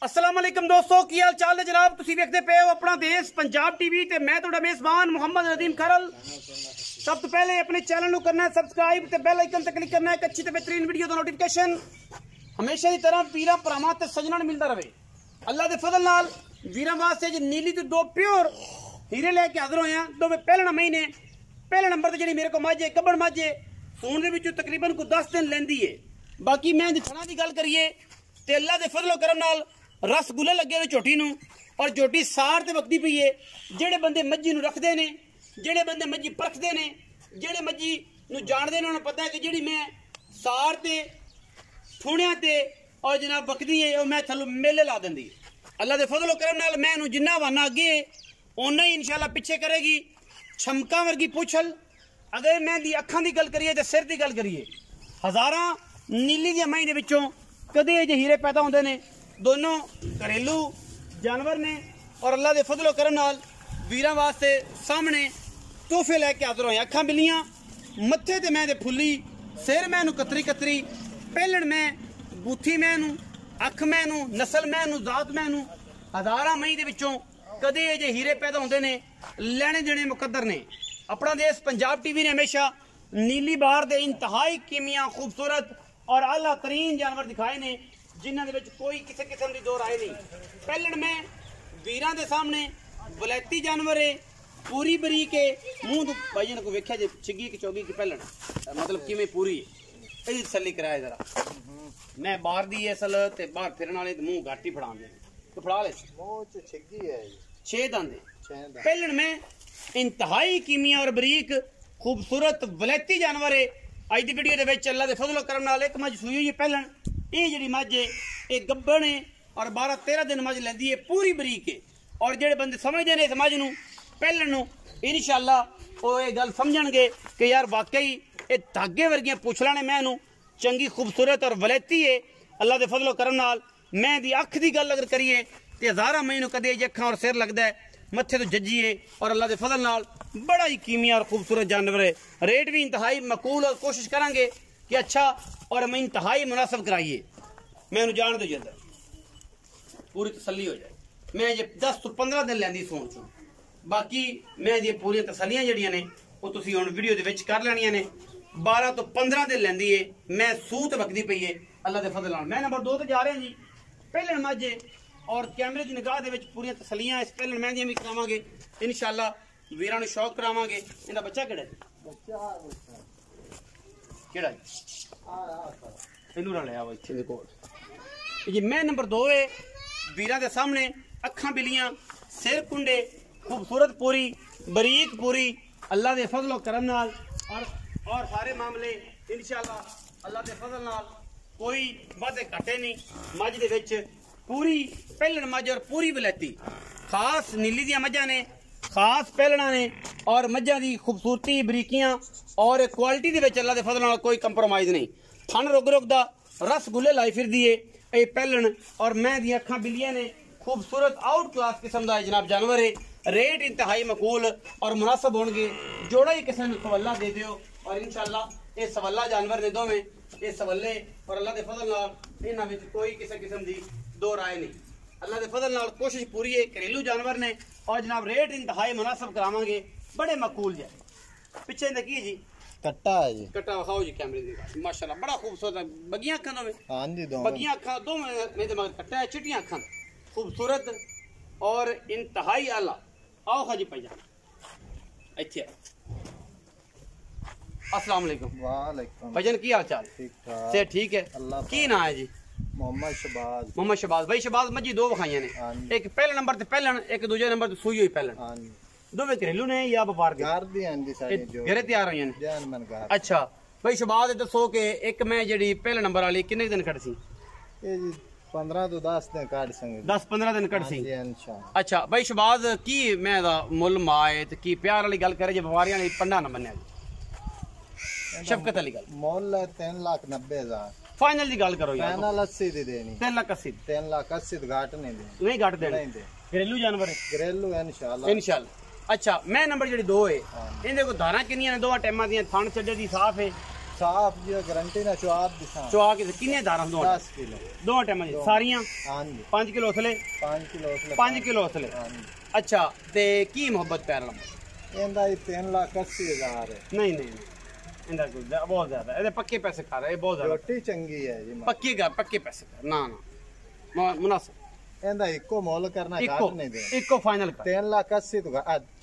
अस्सलाम वालेकुम दोस्तों, की हाल चाल है जनाब। तुसी देखते पे हो अपना देश पंजाब टीवी ते मैं तुहाडा मेजबान मोहम्मद नदीम खरल। सब तो पहले अपने चैनल को करना है सब्सक्राइब ते बेल आइकन ते क्लिक करना है, एक अच्छी ते बेहतरीन वीडियो दा नोटिफिकेशन हमेशा की तरह वीरां भरावां ते सज्जणां नूं मिलदा रहे। अल्लाह दे फजल नाल वीरां वास्ते जी नीली ते दो प्योर हीरे लेके हाजिर होए हैं। दो पहले महीने पहले नंबर ते जी मेरे को मझ है गब्बड़ मझ है, सून दे विचों तकरीबन को 10 दिन लैंदी है। बाकी मैं थणा दी गल करिए ते अल्लाह दे फजलो करम नाल रसगुल्ले लगे ने झोटी नूं और झोटी सार ते वक्ती पई है। जेड़े बंदे मज्जी नूं रखदे ने, जेड़े बंदे मज्जी परखदे ने, जेड़े मज्जी नूं जाणदे ने, उन्हां पता है कि जेड़ी मैं सार ते थोड़ियां ते और जनाब वक्ती है मैं थल्लों मेले ला दिंदी। अल्लाह दे फजलो करम नाल मैं नूं जिन्ना वाना अगे उन्ना ही इंशाअल्लाह पिछे करेगी। छमका वर्गी पुछल। अगर मैं दी अखां दी गल करिए ते सिर दी गल करिए, हज़ारां नीली दी मई दे विचों कदे जे हीरे पैदा होंदे ने। दोनों घरेलू जानवर ने और अल्लाह के फजलो करम नाल वीरां वास्ते सामने तोहफे लैके हाजिर होए। अखां बिल्लियां, मत्थे ते मैं ते फुल्ली, सिर मैनू कतरी कतरी, पहलण मैं बूथी मैनू, अख मैनू, नस्ल मैनू, जात मैनू। हज़ारां मई दे विचों कदे जे हीरे पैदा होंदे ने, लैने देने मुकद्दर ने। अपना देश पंजाब टीवी ने हमेशा नीली बार दे इंतहाई कीमिया खूबसूरत और आला तरीन जानवर दिखाए ने, जिन्होंने विच कोई किसी किस्म की दो राय नहीं। पहलण में वीरां दे सामने वलैती जानवर है, पूरी बरीक है। मुंह तो भाई को वेख्या जे छिगी की चौगी की पहलण मतलब किवें पूरी है, ये तसल्ली कराए जरा। मैं बाहर दी असल ते बाहर फिरन वाले मुंह घाट ही फड़ांदे तो फड़ा ले मुंह च छिगी है 6 दांदे। पहलण में इंतहाई कीमिया और बरीक खूबसूरत वलैती जानवर है। अज दी वीडियो दे विच अल्लाह दे फजलो करम नाल एक मझ सूई हुई है पहलण। ये जी मझ है ये गब्बड़ है और 12-13 दिन मझ लैंदी है, पूरी बरीक है। और जेडे बंदे समझते हैं इस मझ नूं पहलण नूं इंशाअल्लाह वो ये गल समझणगे कि यार वाकई ये धागे वर्गियां पुछलां ने मैनू चंगी खूबसूरत और वलैती है। अल्लाह दे फजलो करम नाल मैं दी अख दी गल अगर करिए तो हज़ारां महीनों कदे अखां और सिर लगता है, मत्थे तो जज्जी है और अल्लाह दे फजल नाल बड़ा ही कीमिया और खूबसूरत जानवर है। रेट भी इंतहाई मकूल और कोशिश करांगे कि अच्छा और मैं इंतहाई मुनासिब कराइए। मैं जान दो जल्द पूरी तसल्ली हो जाए। मैं जे 10 तो 15 दिन लैंदी सोन चो, बाकी मैं दी पूरी तसलियां जड़ियां ने वो तुसी हुण वीडियो दे विच कर लैणियां ने। 12 तो 15 दिन लैंदी है, मैं सूत वकदी पई है अल्लाह दे फजल नाल। मैं नंबर 2 ते जा रहा जी। पहलण मझ और कैमरे की निगाह दे विच पूरी तसलियां इस पहलण मैं भी करावांगे इंशाअल्लाह। वीरां नूं शौक करावांगे। इहदा बच्चा केड़ा केड़ा इनू ना लिया इत्थे दे कोल जी। मैं नंबर 2 है वीरां दे सामने अखां बिलियां, सिर कुंडे, खूबसूरत पूरी बरीक पूरी अल्लाह दे फजलो करम नाल और सारे मामले इंशाअल्लाह अल्लाह दे फजल नाल कोई वादे घाटे नहीं। मझ दे विच पूरी पहलण मझ और पूरी वलैती खास नीली दियां मझां ने, खास पहलणा ने और मझां दी खूबसूरती बरीकियां और क्वालिटी दे विच अल्लाह दे फजल नाल कोई कंप्रोमाइज नहीं। थन रुक रुकदा रसगुल्ले लाई फिरदी है ये पहलण और मैं दी अखां बिलियां ने। खूबसूरत आउट क्लास किस्म का जनाब जानवर है। रेट इंतहाई मकूल और मुनासिब होंगे। जोड़ा ही किसी ने सवल्ला दे दियो और इंशाअल्लाह ये सवल्ला जानवर ने दोवें ये सवल्ले और अल्लाह के फजल नाल इन्हां विच कोई किसी किस्म की दो राय नहीं। अल्लाह के फजल नाल कोशिश पूरी है। घरेलू जानवर ने और जनाब रेट इंतहाई मुनासिब करावांगे, बड़े मकूल जे। पिछे इंदा की जी कट्टा है जी, कट्टा खाओ जी कैमरे दी माशाल्लाह बड़ा खूबसूरत है। बगियां अखां दोवें हां जी दो बगियां अखां दो मेरे मगर कट्टा है, चिटियां अखां खूबसूरत और इंतहाई आला। आओ खाजी भाईजान इत्थे अस्सलाम वालेकुम। वालेकुम भाईजान की हाल चाल? ठीक ठाक से ठीक है। अल्लाह की नाम है जी? मोहम्मद शबाज। मोहम्मद शबाज भाई। शबाज मजी दो विखाइयां ने, एक पहले नंबर ते पहलण, एक दूजे नंबर ते सूई हुई पहलण। हां जी दोवें घरेलू ने या व्यापार दे? घर दी आंदी सारी जो घरे तैयार होई ने। जान मन घर। अच्छा भाई शबाज दसो कि एक मैं जेडी पहले नंबर वाली किन्ने दिन कट सी? ये जी 15 तो 10 दिन काट संगे 10-15 दिन कट सी। जी इंशाअल्लाह। अच्छा भाई शबाज की मैं दा मुल माए ते की प्यार वाली गल करे जे व्यापारियां ने पंडा ना मन्ने शफकत वाली गल। मोल 3,90,000 फाइनल दी गल करो यार। फाइनल 80 दी देनी। 3,80,000 3,80,000 घाट नहीं दे नहीं घट देने। नहीं दे घरेलू जानवर है घरेलू इंशाअल्लाह इंशाअल्लाह। अच्छा मैं नंबर जेडी 2 है इहदे को धारा किन्नियां ने? 2 टाइमां दियां, थन चड्डे दी साफ है, साफ जो गारंटी ना चुआब दिखा चुआ के किन्ने दारां दो 10 किलो दो टाइम सारियां हाँ जी 5 किलो उसले 5 किलो उसले 5 किलो उसले हाँ जी अच्छा ते की मोहब्बत प्यार वाला ਇਹਦਾ 3,80,000 है नहीं नहीं इंदा कोई बहुत ज्यादा ये पक्के पैसे खा रहा है बहुत ज्यादा ਰੋਟੀ ਚੰਗੀ ਹੈ ਜੀ पक्के पैसे कर ना ना मुनासिब ਇਹਦਾ ਇੱਕੋ ਮੁੱਲ ਕਰਨਾ ਘੱਟ इको ਨਹੀਂ ਦੇ इको फाइनल कर 3,80,000 ਤੋਂ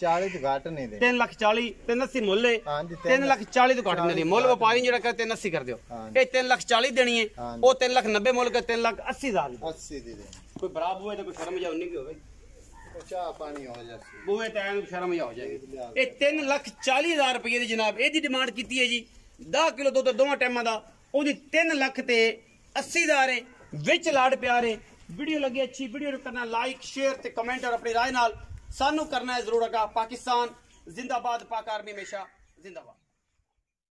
40 ਤੋਂ ਘੱਟ ਨਹੀਂ ਦੇ 3 ਲੱਖ 40 380 ਮੁੱਲ ਹੈ हाँ जी 3 ਲੱਖ 40 ਤੋਂ ਘੱਟ ਨਹੀਂ ਦੀ ਮੁੱਲ ਵਪਾਰੀ ਜਿਹੜਾ ਕਰ 380 ਕਰ ਦਿਓ ਹਾਂਜੀ। ਇਹ 3 ਲੱਖ 40 ਦੇਣੀ ਹੈ ਹਾਂਜੀ। ਉਹ 3 ਲੱਖ 90 ਮੁੱਲ ਕਰ 3 ਲੱਖ 80 ਹਜ਼ਾਰ 80 ਦੀ ਦੇ ਕੋਈ ਬਰਾਬ ਹੋਏ ਤਾਂ ਕੋਈ ਸ਼ਰਮ ਜਾ ਉਨੀ ਕੀ ਹੋਵੇ ਉਹ ਚਾਹ ਪਾਣੀ ਹੋ ਜਾਸੀ ਬੂਹੇ ਟਾਈਮ ਸ਼ਰਮ ਜਾ ਹੋ ਜਾਏਗੀ ਇਹ 3 ਲੱਖ 40 ਹਜ਼ਾਰ ਰੁਪਏ ਦੀ ਜਨਾਬ ਇਹਦੀ ਡਿਮਾਂਡ ਕੀਤੀ ਹੈ ਜੀ 10 ਕਿਲੋ ਦੁੱਧ ਦੋਵਾਂ ਟਾਈਮਾਂ ਦਾ ਉਹਦੀ 3 ਲੱਖ ਤੇ 80 ਹਜ਼ਾਰ ਹੈ ਵਿੱਚ ਲਾੜ ਪਿਆਰ ਹੈ वीडियो लगी अच्छी वीडियो को करना लाइक शेयर ते कमेंट और अपनी राय नाल सानू करना है जरूर। पाकिस्तान जिंदाबाद, पाक आर्मी हमेशा जिंदाबाद।